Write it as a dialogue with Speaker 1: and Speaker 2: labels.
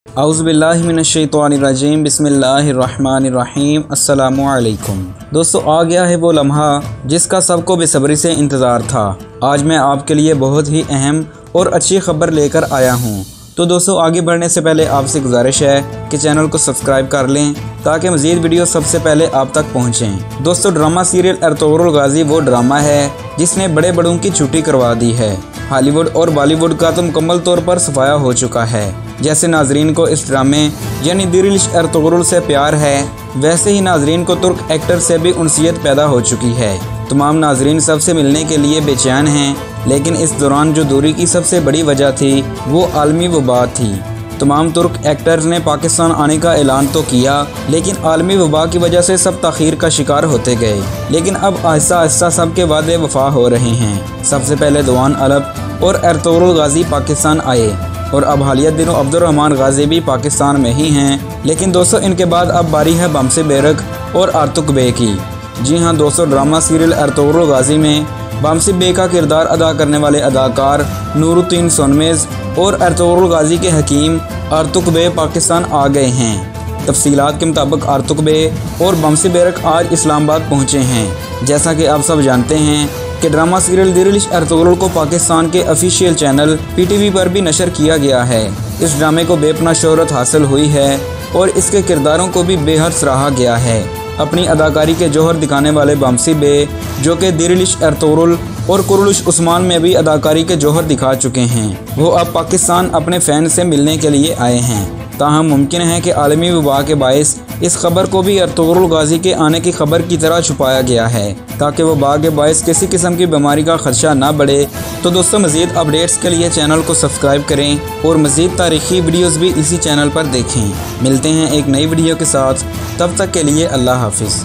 Speaker 1: औज़ुबिल्लाहि मिनश्शैतानिर्रजीम बिस्मिल्लाहिर्रहमानिर्रहीम अस्सलामु अलैकुम। दोस्तों, आ गया है वो लम्हा जिसका सबको बेसब्री से इंतज़ार था। आज मैं आपके लिए बहुत ही अहम और अच्छी खबर लेकर आया हूँ। तो दोस्तों, आगे बढ़ने से पहले आपसे गुजारिश है कि चैनल को सब्सक्राइब कर लें ताकि मज़ीद वीडियो सबसे पहले आप तक पहुँचें। दोस्तों, ड्रामा सीरियल अर्तुगरुल गाज़ी वो ड्रामा है जिसने बड़े बड़ों की छुट्टी करवा दी है। हॉलीवुड और बॉलीवुड का तो मुकम्मल तौर पर सफाया हो चुका है। जैसे नाजरीन को इस ड्रामे यानी दिल इश्क अर्तुगरुल से प्यार है, वैसे ही नाजरीन को तुर्क एक्टर से भी उनसियत पैदा हो चुकी है। तमाम नाजरीन सबसे मिलने के लिए बेचैन हैं, लेकिन इस दौरान जो दूरी की सबसे बड़ी वजह थी वो आलमी वबा थी। तमाम तुर्क एक्टर्स ने पाकिस्तान आने का ऐलान तो किया, लेकिन आलमी वबा की वजह से सब तखीर का शिकार होते गए। लेकिन अब आहिस्ता आहिस्ता सबके वादे वफा हो रहे हैं। सबसे पहले दवान अलप और अर्तुगरुल गाज़ी पाकिस्तान आए और अब हालिया दिनों अब्दुर्रहमान गाज़ी भी पाकिस्तान में ही हैं। लेकिन दोस्तों, इनके बाद अब बारी है बमसे बेरक और आर्तुक बे की। जी हाँ दोस्तों, ड्रामा सीरियल अर्तुगरुल गाज़ी में बमसे बे का किरदार अदा करने वाले अदाकार नूरुद्दीन सोनमेज़ और अर्तुगरुल गाज़ी के हकीम आर्तुक बे पाकिस्तान आ गए हैं। तफसीलात के मुताबिक आर्तुक बे और बमसे बेरक आज इस्लामाबाद पहुँचे हैं। जैसा कि आप सब जानते हैं कि ड्रामा सीरियल दिल इश्क अर्तुगरुल को पाकिस्तान के ऑफिशियल चैनल PTV पर भी नशर किया गया है। इस ड्रामे को बेपनाह शोहरत हासिल हुई है और इसके किरदारों को भी बेहद सराहा गया है। अपनी अदाकारी के जौहर दिखाने वाले बमसे बे, जो कि दिल इश्क अर्तुगरुल और कुरुलुश उस्मान में भी अदाकारी के जौहर दिखा चुके हैं, वो अब पाकिस्तान अपने फ़ैन से मिलने के लिए आए हैं। ताहम मुमकिन है कि आलमी वबा के बायस इस खबर को भी अर्तुगरुल गाज़ी के आने की खबर की तरह छुपाया गया है, ताकि वबा के बायस किसी किस्म की बीमारी का खदशा ना बढ़े। तो दोस्तों, मज़ीद अपडेट्स के लिए चैनल को सब्सक्राइब करें और मज़ीद तारीख़ी वीडियोज़ भी इसी चैनल पर देखें। मिलते हैं एक नई वीडियो के साथ, तब तक के लिए अल्लाह हाफिज़।